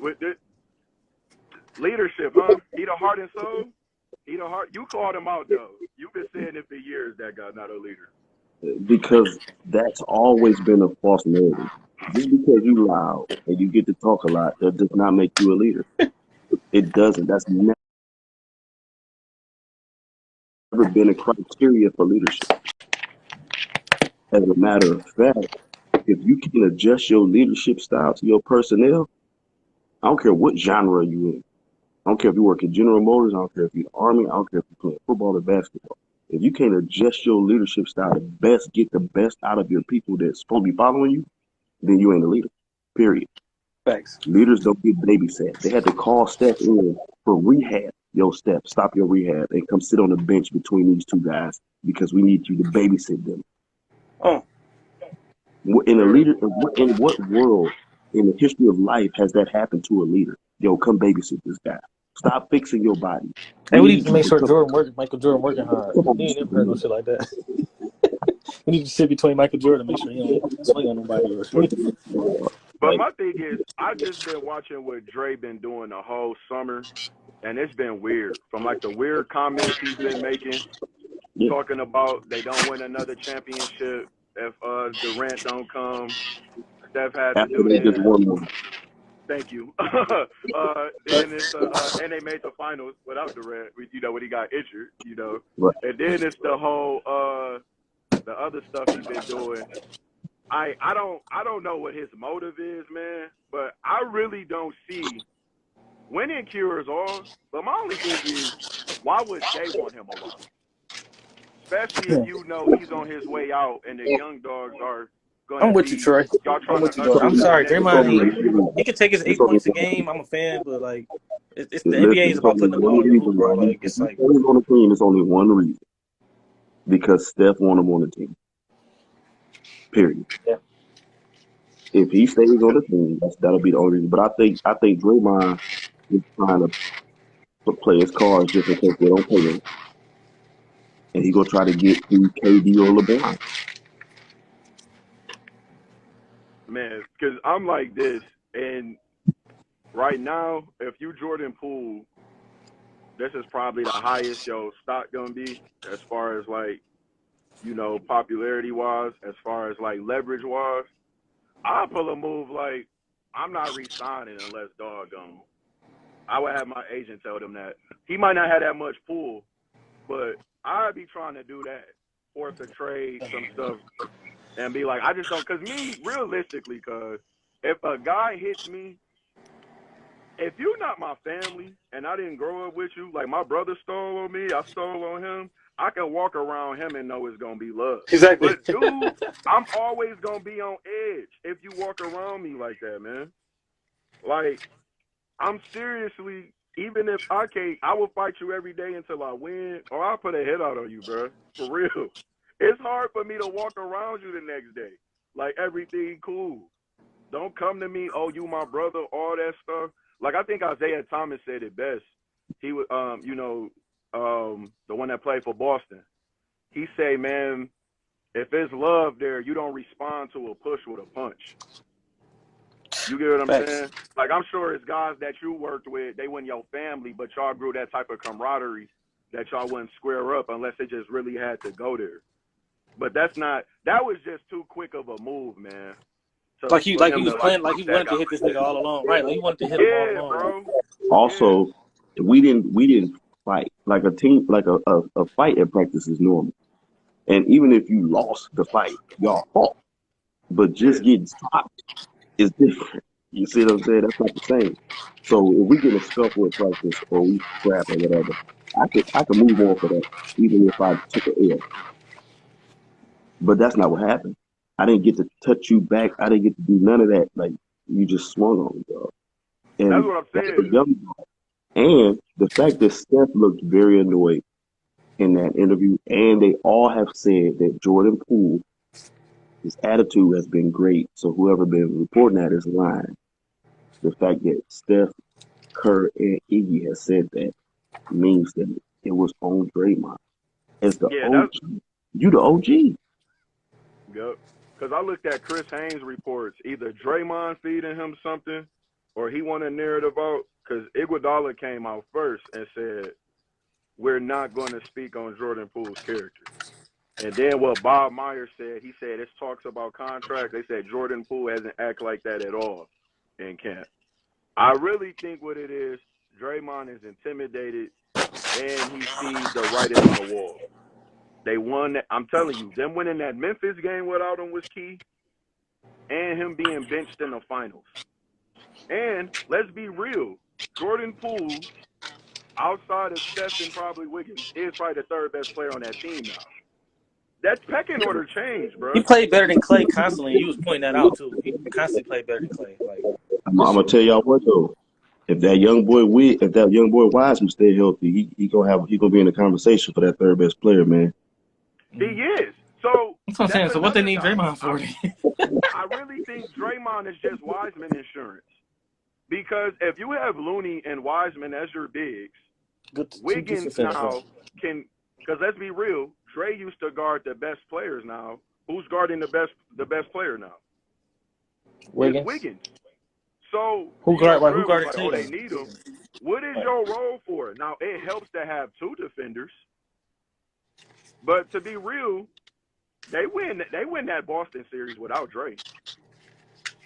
with this leadership, huh? He the heart and soul. He the heart. You called him out though. You've been saying it for years. That guy's not a leader. Because that's always been a false narrative. Just because you loud and you get to talk a lot, that does not make you a leader. It doesn't. That's never been a criteria for leadership. As a matter of fact, if you can adjust your leadership style to your personnel, I don't care what genre you in. I don't care if you work at General Motors. I don't care if you're the Army. I don't care if you're playing football or basketball. If you can't adjust your leadership style to best get the best out of your people that's supposed to be following you, then you ain't a leader. Period. Facts. Leaders don't get babysat. They had to call Steph in for rehab. Yo, Steph, stop your rehab and come sit on the bench between these two guys because we need you to babysit them. Oh. In what world in the history of life has that happened to a leader? Yo, come babysit this guy. Stop fixing your body. And we need to make sure Michael Jordan working hard. He ain't never heard no shit like that. We need to sit between Michael Jordan to make sure he don't swing on nobody. But my thing is, I just been watching what Dre been doing the whole summer, and it's been weird. From like the weird comments he's been making, talking about they don't win another championship if Durant don't come. Steph had to do this. Just won one. Thank you. Then it's and they made the finals without Durant. You know when he got injured. You know, Right. and then it's the whole the other stuff he's been doing. I don't know what his motive is, man. But I really don't see winning cures all. But my only thing is, why would they want him around? Especially if you know he's on his way out and the young dogs are. I'm with you, Troy. I'm sorry, Draymond. He can take his 8 points a game. I'm a fan, but like, it's the NBA is about putting the ball in the hoop, bro. Like, it's like he's on the team. It's only one reason: because Steph want him on the team. Period. Yeah. If he stays on the team, that'll be the only reason. But I think Draymond is trying to play his cards just in case they don't pay him, and he gonna try to get to KD or LeBron. Man, because I'm like this, and right now, if you Jordan Poole, this is probably the highest your stock gonna be as far as like, you know, popularity wise, as far as like leverage wise. I'll pull a move like I'm not re-signing unless dog gone. I would have my agent tell them that. He might not have that much pull, but I'd be trying to do that, force a trade, some stuff. And be like, I just don't, because me, realistically, because if a guy hits me, if you're not my family and I didn't grow up with you, like my brother stole on me, I stole on him, I can walk around him and know it's going to be love. Exactly. But, dude, I'm always going to be on edge if you walk around me like that, man. Like, I'm seriously, even if I can't, I will fight you every day until I win, or I'll put a hit out on you, bro. For real. It's hard for me to walk around you the next day. Like, everything cool. Don't come to me, oh, you my brother, all that stuff. Like, I think Isaiah Thomas said it best. He was, the one that played for Boston. He say, man, if there's love there, you don't respond to a push with a punch. You get what I'm saying? Like, I'm sure it's guys that you worked with, they weren't your family, but y'all grew that type of camaraderie that y'all wouldn't square up unless it just really had to go there. But that was just too quick of a move, man. So like he wanted to hit this nigga all along, right? Like he wanted to hit him all along. Bro. Also, we didn't fight. Like a team, like a fight at practice is normal. And even if you lost the fight, y'all fought. But just getting stopped is different. You see what I'm saying? That's not the same. So if we get a scuffle at practice or we scrap or whatever, I could move on for that, even if I took an L. But that's not what happened. I didn't get to touch you back. I didn't get to do none of that. Like, you just swung on me, dog. And that's what I'm saying. And the fact that Steph looked very annoyed in that interview, and they all have said that Jordan Poole, his attitude has been great. So whoever been reporting that is lying. The fact that Steph, Kerr, and Iggy has said that means that it was on Draymond. As the OG. You the OG. Yep. Because I looked at Chris Haynes' reports. Either Draymond feeding him something or he won a narrative out because Iguodala came out first and said, we're not going to speak on Jordan Poole's character. And then what Bob Myers said, he said, it's talks about contract. They said Jordan Poole hasn't acted like that at all in camp. I really think what it is, Draymond is intimidated and he sees the writing on the wall. They won. I'm telling you, them winning that Memphis game without him was key, and him being benched in the finals. And let's be real, Jordan Poole, outside of Steph and probably Wiggins, is probably the third best player on that team now. That pecking order changed, bro. He played better than Clay constantly. You was pointing that out too. He constantly played better than Clay. Like, I'm gonna tell y'all what though. If that young boy Wiseman stay healthy, he gonna be in the conversation for that third best player, man. He is. So that's what I'm saying. So what they need Draymond for? I really think Draymond is just Wiseman insurance. Because if you have Looney and Wiseman as your bigs, Wiggins now can. Because let's be real, Dre used to guard the best players now. Who's guarding the best player now? Wiggins. It's Wiggins. So who guarded like, oh, they need him. What is your role for it? Now it helps to have two defenders, but to be real, they win that Boston series without Dre.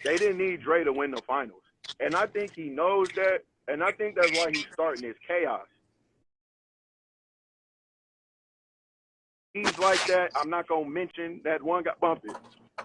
They didn't need Dre to win the finals, and I think he knows that, and I think that's why he's starting this chaos. He's like that. I'm not gonna mention that one guy. Bump it.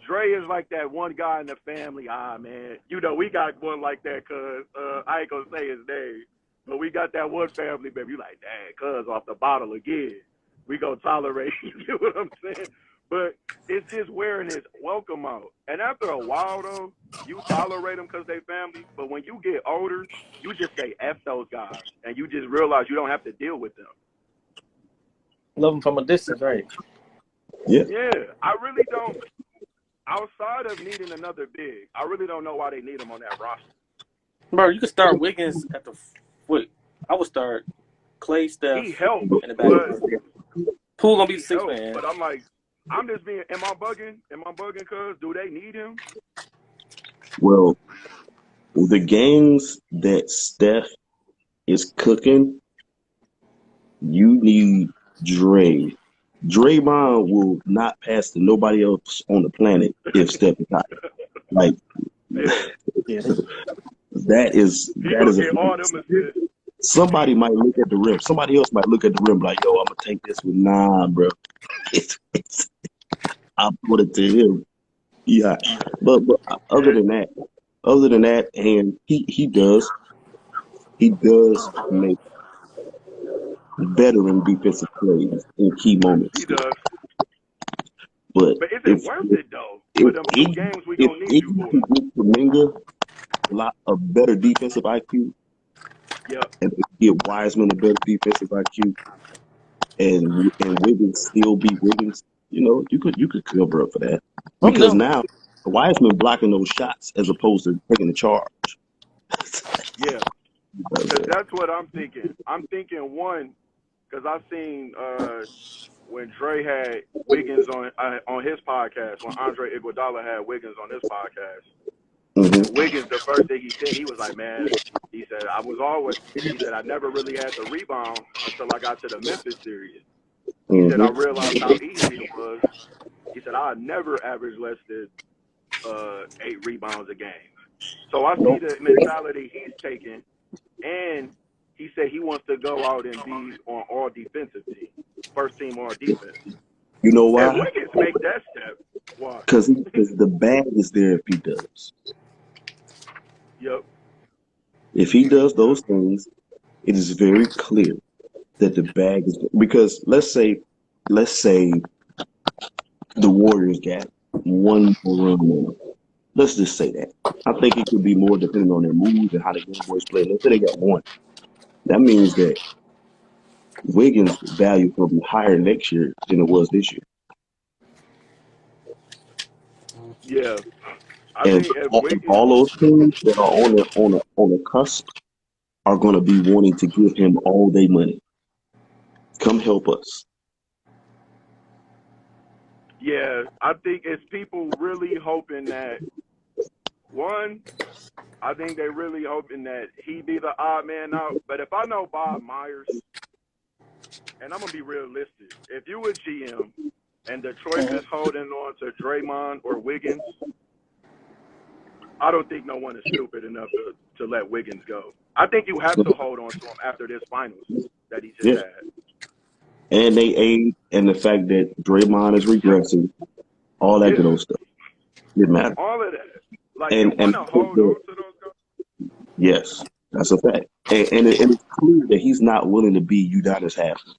Dre is like that one guy in the family. Man, we got one like that. Cause I ain't gonna say his name, but we got that one family member. You like, dang, cuz off the bottle again. We gonna tolerate. You know what I'm saying? But it's just wearing his welcome out. And after a while, though, you tolerate them because they family. But when you get older, you just say F those guys, and you just realize you don't have to deal with them. Love them from a distance, right? Yeah. Yeah, I really don't. Outside of needing another big, I really don't know why they need him on that roster. Bro, you could start Wiggins at the wait. I would start Clay, Steph. He helped, in the back. Poole gonna be the sixth man. But I'm like, I'm just being. Am I bugging? Cuz do they need him? Well, the games that Steph is cooking, you need Dre. Draymond will not pass to nobody else on the planet if Steph is hot. Like, that is somebody might look at the rim. Somebody else might look at the rim like, yo, I'm gonna take this one. Nah, bro. I'll put it to him. Yeah. But other than that, and he does make veteran defensive plays in key moments. He does. But is it worth it though? For them 2 games we gonna need you for. If Kuminga a better defensive IQ, and get Wiseman a better defensive IQ, and Wiggins still beat Wiggins, you could cover up for that because now Wiseman blocking those shots as opposed to taking the charge. Yeah, because that's what I'm thinking. I'm thinking one. Because I've seen when Dre had Wiggins on his podcast, when Andre Iguodala had Wiggins on his podcast. Mm-hmm. Wiggins, the first thing he said, he was like, man, he said, I never really had the rebound until I got to the Memphis series. He said, I realized how easy it was. He said, I never averaged less than 8 rebounds a game. So I see the mentality he's taking, and he said he wants to go out and be on all defensive team, first team all defense. You know why? If Wiggins make that step, why? Because the bag is there if he does. Yep. If he does those things, it is very clear that the bag is because let's say the Warriors got one more run. Let's just say that. I think it could be more depending on their moves and how the young boys play. Let's say they got one. That means that Wiggins' value will be higher next year than it was this year. Yeah. All those teams that are on a cusp are going to be wanting to give him all their money. Come help us. Yeah, I think it's people really hoping that One, I think they really hoping that he be the odd man out. But if I know Bob Myers, and I'm gonna be realistic, if you a GM and the choice is holding on to Draymond or Wiggins, I don't think no one is stupid enough to let Wiggins go. I think you have to hold on to him after this finals that he just had. And they aid in the fact that Draymond is regressing, all that good old stuff. Didn't matter. All of that. Like, you want to hold on to those guys? Yes, that's a fact. And it's clear that he's not willing to be Udonis Haslem.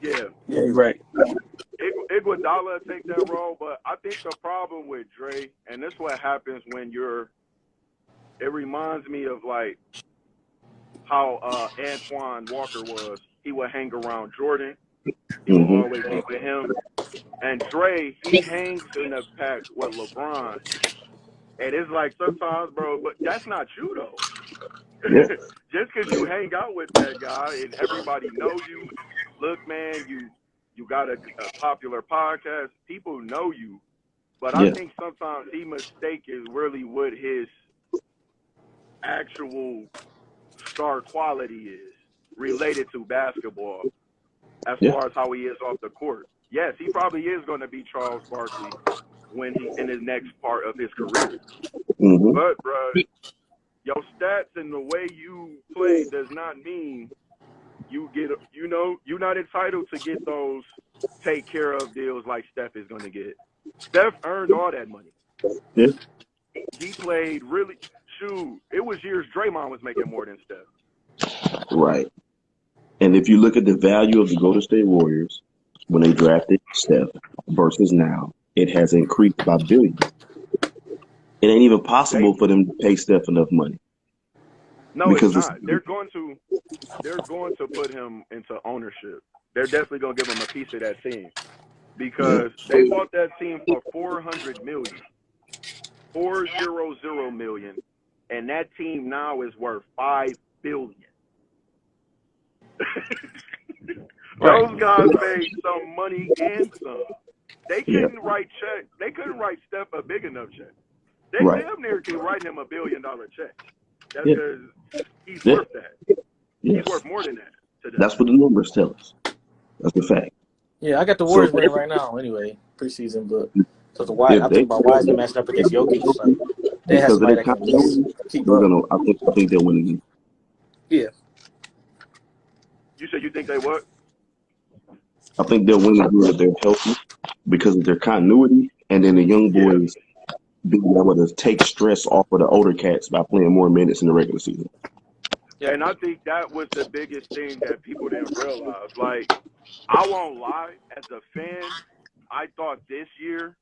Yeah, you're right. Iguodala take that role, but I think the problem with Dre, and this is what happens when it reminds me of like how Antoine Walker was. He would hang around Jordan. He would always be with him. And Dre, he hangs in the pack with LeBron. And it's like sometimes, bro, but that's not you though. Yeah. Just because you hang out with that guy and everybody know you, look, man, you got a popular podcast. People know you. But I think sometimes he mistakes really what his actual star quality is related to basketball as far as how he is off the court. Yes, he probably is going to be Charles Barkley when he in his next part of his career. But, bro, your stats and the way you play does not mean you get, you're not entitled to get those take care of deals like Steph is going to get. Steph earned all that money. Yeah. He played really, it was years Draymond was making more than Steph. Right. And if you look at the value of the Golden State Warriors when they drafted Steph versus now, it has increased by billions. It ain't even possible for them to pay Steph enough money. No, it's not. They're going to put him into ownership. They're definitely going to give him a piece of that team because they bought that team for $400 million, $400 million, and that team now is worth $5 billion. Those guys made some money and some. They couldn't write checks. They couldn't write Steph a big enough check. They damn near can write him $1 billion check. That's because he's worth that. He's worth more than that. To them. That's what the numbers tell us. That's the fact. Yeah, I got the Warriors winning right now. Anyway, preseason, but because I think about Wiseman matching up against Jokic, like, they have somebody that can keep up. I think they'll win again. Yeah. You said you think they what? I think they'll win again if they're healthy because of their continuity, and then the young boys being able to take stress off of the older cats by playing more minutes in the regular season. Yeah, and I think that was the biggest thing that people didn't realize. Like, I won't lie, as a fan, I thought this year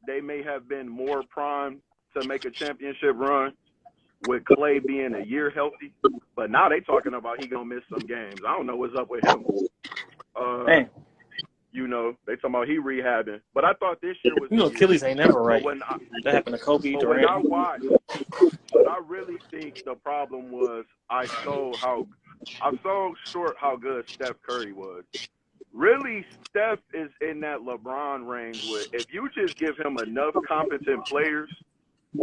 they may have been more primed to make a championship run with Clay being a year healthy. But now they talking about he going to miss some games. I don't know what's up with him. They talking about he rehabbing. But I thought this year was Achilles ain't never right. That happened to Kobe Durant. When I watched, but I really think the problem was I saw short how good Steph Curry was. Really, Steph is in that LeBron range where if you just give him enough competent players,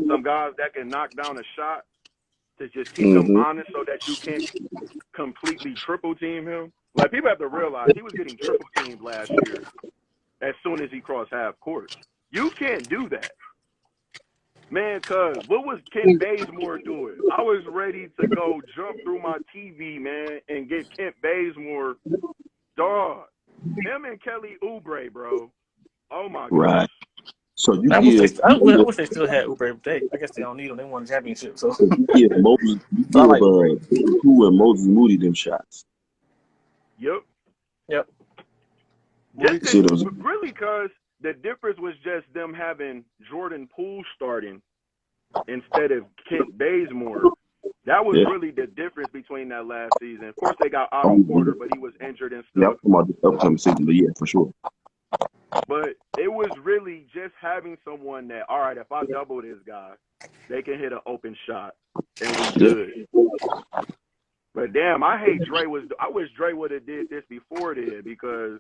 some guys that can knock down a shot, to just keep him honest so that you can't completely triple team him. Like, people have to realize he was getting triple teamed last year as soon as he crossed half court. You can't do that. Man, cuz what was Kent Bazemore doing? I was ready to go jump through my TV, man, and get Kent Bazemore. Dog. Him and Kelly Oubre, bro. Oh, my God. Right. So I wish they still had Oubre, but I guess they don't need him. They won a championship. So yeah, Moses, who and Moses Moody them shots. Yep. Really, because the difference was just them having Jordan Poole starting instead of Kent Bazemore. That was really the difference between that last season. Of course, they got Otto Porter, but he was injured and stuff. Yeah, about the upcoming season, but yeah, for sure. But it was really just having someone that, all right, if I double this guy, they can hit an open shot, and we good. But damn, I wish Dre would have did this before then because,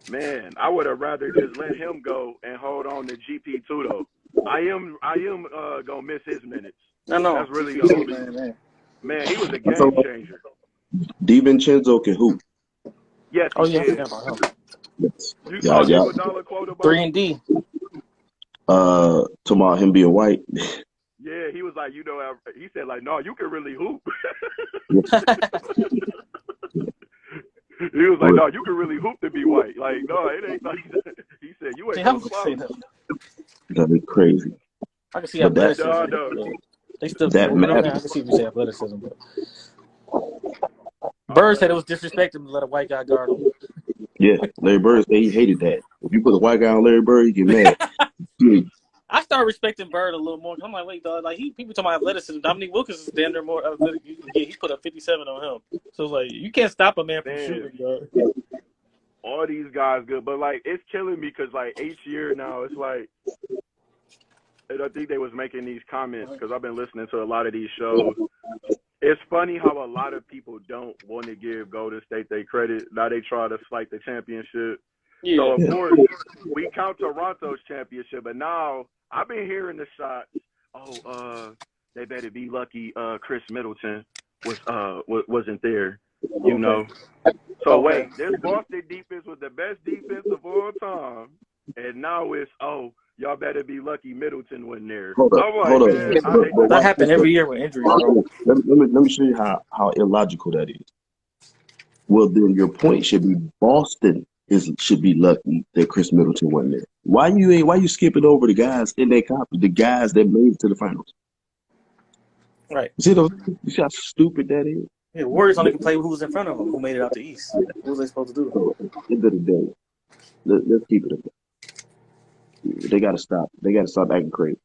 man, I would have rather just let him go and hold on to GP2 though. gonna miss his minutes. I know. That's really the only man. He was a game changer. DiVincenzo can hoop. Yes, he yeah, I can. forgot about him. Yes. You saw the Iguodala quote about 3-and-D. Talking about him being white. Yeah, he was like, he said like, no, you can really hoop. He was like, no, you can really hoop to be white. Like, no, it ain't like that. He said, you ain't no slouch. That'd be crazy. I can see athleticism. They still that I can see if you say athleticism, but Bird said it was disrespectful to let a white guy guard him. Yeah, Larry Bird said he hated that. If you put a white guy on Larry Bird, he get mad. I started respecting Bird a little more. I'm like, wait, dog. Like people talking about athleticism. Dominique Wilkins is damn near more athletic. Yeah, he put a 57 on him. So it's like you can't stop a man from shooting, dog. All these guys good, but like it's killing me because like each year now it's like, and I think they was making these comments because I've been listening to a lot of these shows. It's funny how a lot of people don't want to give Golden State their credit. Now they try to slight the championship. Yeah. So, of course, we count Toronto's championship. But now I've been hearing the shots, they better be lucky Chris Middleton wasn't there, you know. So, wait, this Boston defense was the best defense of all time. And now it's, y'all better be lucky Middleton wasn't there. Hold up. That happened every year with injuries, bro. Let me show you how illogical that is. Well, then your point should be Boston should be lucky that Chris Middleton wasn't there. Why you skipping over the guys in their conference, the guys that made it to the finals? Right. You see how stupid that is? Yeah, Warriors only can play who was in front of them, who made it out the East. What was they supposed to do? So, at the end of the day, let's keep it up. They got to stop. They got to stop acting crazy.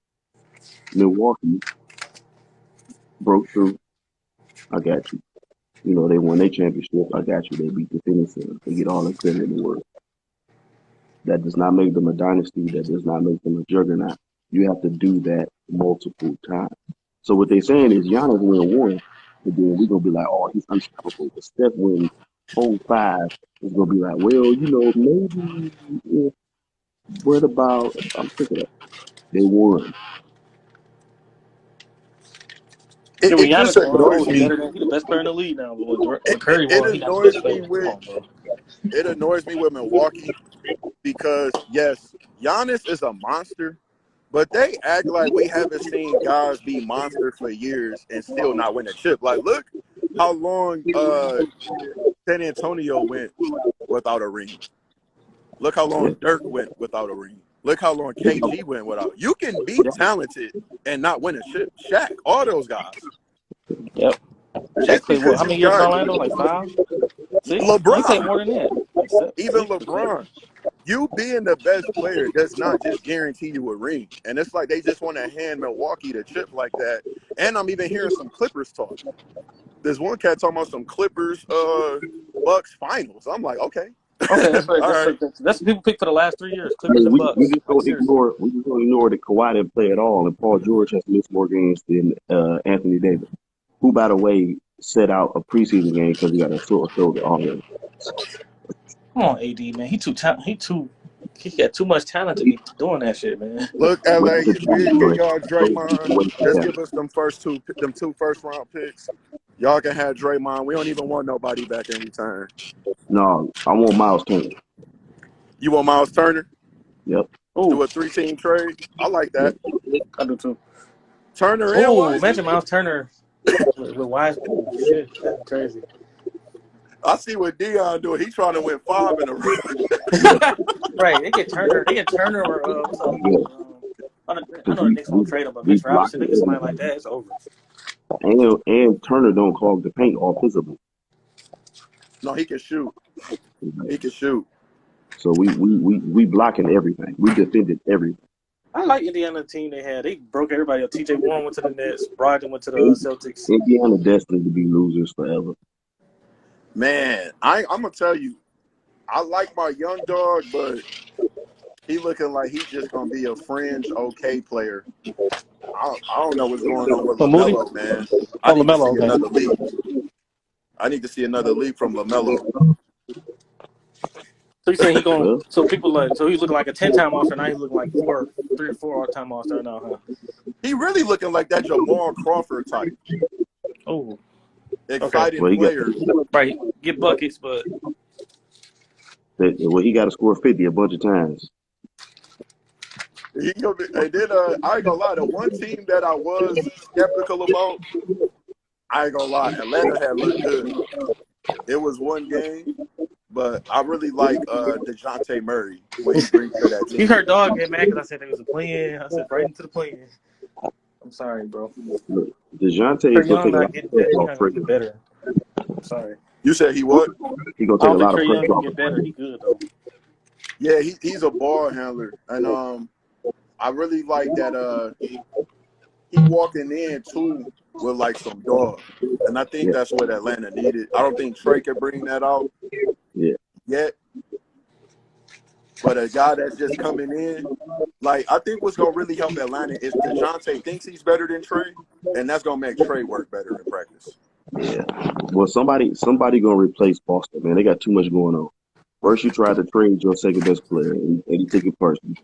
Milwaukee broke through. I got you. You know, they won their championship. I got you. They beat the Phoenix. They get all the credit in the world. That does not make them a dynasty. That does not make them a juggernaut. You have to do that multiple times. So what they're saying is Giannis win one, and then we're going to be like, oh, he's unstoppable. But Steph win 0-5 is going to be like, well, you know, maybe what about – I'm sick of that. They won. It just annoys me. He's the best player in the league now. When Curry won, he not the best player. It annoys me with Milwaukee because, yes, Giannis is a monster, but they act like we haven't seen guys be monsters for years and still not win a chip. Like, look how long San Antonio went without a ring. Look how long Dirk went without a ring. Look how long KG went without. You can be talented and not win a chip. Shaq, all those guys. Yep. Shaq played what? How many years in Orlando? Like 5? 6? LeBron. He played more than that. Like even LeBron. You being the best player does not just guarantee you a ring. And it's like they just want to hand Milwaukee the chip like that. And I'm even hearing some Clippers talk. There's one cat talking about some Clippers Bucks finals. I'm like, okay. Okay, that's right. That's what people pick for the last 3 years. Clippers and Bucks. We just don't ignore that Kawhi didn't play at all, and Paul George has missed more games than Anthony Davis, who, by the way, set out a preseason game because he got a sore shoulder already. Come on, AD, man. He got too much talent to be doing that shit, man. Look, LA, give y'all Draymond. Just give us them two first round picks. Y'all can have Draymond. We don't even want nobody back in return. No, I want Miles Turner. You want Miles Turner? Yep. Do a 3-team trade. I like that. I do too. Turner and Wiseman. Imagine Miles Turner with Wiseman. Shit, that's crazy. I see what Deon doing. He's trying to win 5 in a row. Right. They get Turner. Or what's up? I know the Knicks won't trade him, but Mitch Robinson, they get somebody like that, it's over. And Turner don't clog the paint offensively. No, he can shoot. He can shoot. So we blocking everything. We defended everything. I like Indiana team they had. They broke everybody up. TJ Warren went to the Nets. Brogdon went to the Celtics. Indiana destined to be losers forever. Man, I'm gonna tell you, I like my young dog, but he looking like he's just gonna be a fringe okay player. I don't know what's going on with LaMelo, man. I need to see another league. I need to see another league from LaMelo. So you saying he going? Well, So people so he's looking like a 10-time All-Star. Now he's looking like 3 or 4 all-time All-Star now, huh? He really looking like that Jamal Crawford type. Oh, Exciting well, player. right. Get buckets, but he got to score 50 a bunch of times. And then I ain't gonna lie, the one team that I was skeptical about, I ain't gonna lie, Atlanta had looked good. It was one game, but I really like DeJounte Murray when he brings to that team. you heard dog get mad because I said it was a play-in. I said right into the play-in. I'm sorry, bro. Look, DeJounte is going to take a lot of pressure He's off not gonna Trey. get better. I'm sorry. You said he what? He's going to I take a don't think lot of Trae Young pressure can off. get better. He good though. Yeah, he's a ball handler, and I really like that he walking in too with like some dog, and I think that's what Atlanta needed. I don't think Trey can bring that out yet, but a guy that's just coming in, like I think what's gonna really help Atlanta is DeJounte thinks he's better than Trey, and that's gonna make Trey work better in practice. Yeah. Well, somebody going to replace Boston, man. They got too much going on. First, you tried to trade your second best player, and you took it personally.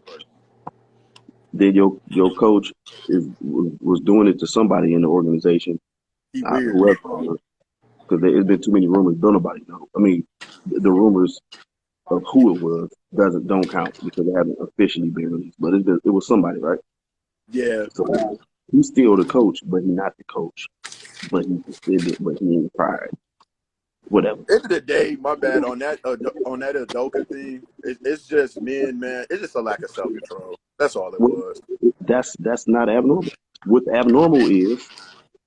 Then your coach was doing it to somebody in the organization, He weird. whoever, because there's been too many rumors. Don't nobody know. I mean, the rumors of who it was don't count because they haven't officially been released. But it was somebody, right? Yeah. So he's still the coach, but he's not the coach. But he ain't fired. Whatever. End of the day, my bad on that Udoka thing. It's just men, man. It's just a lack of self control. That's all it was. That's not abnormal. What's abnormal is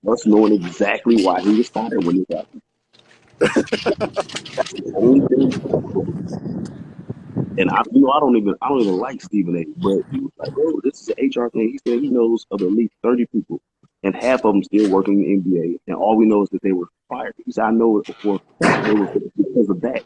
us knowing exactly why he was fired when it happened. That's the only thing. And I don't even like Stephen A. But he was like, "Oh, this is an HR thing." He said he knows of at least 30 people, and half of them still working in the NBA. And all we know is that they were fired. He said, "I know it for a fact. They were because of that."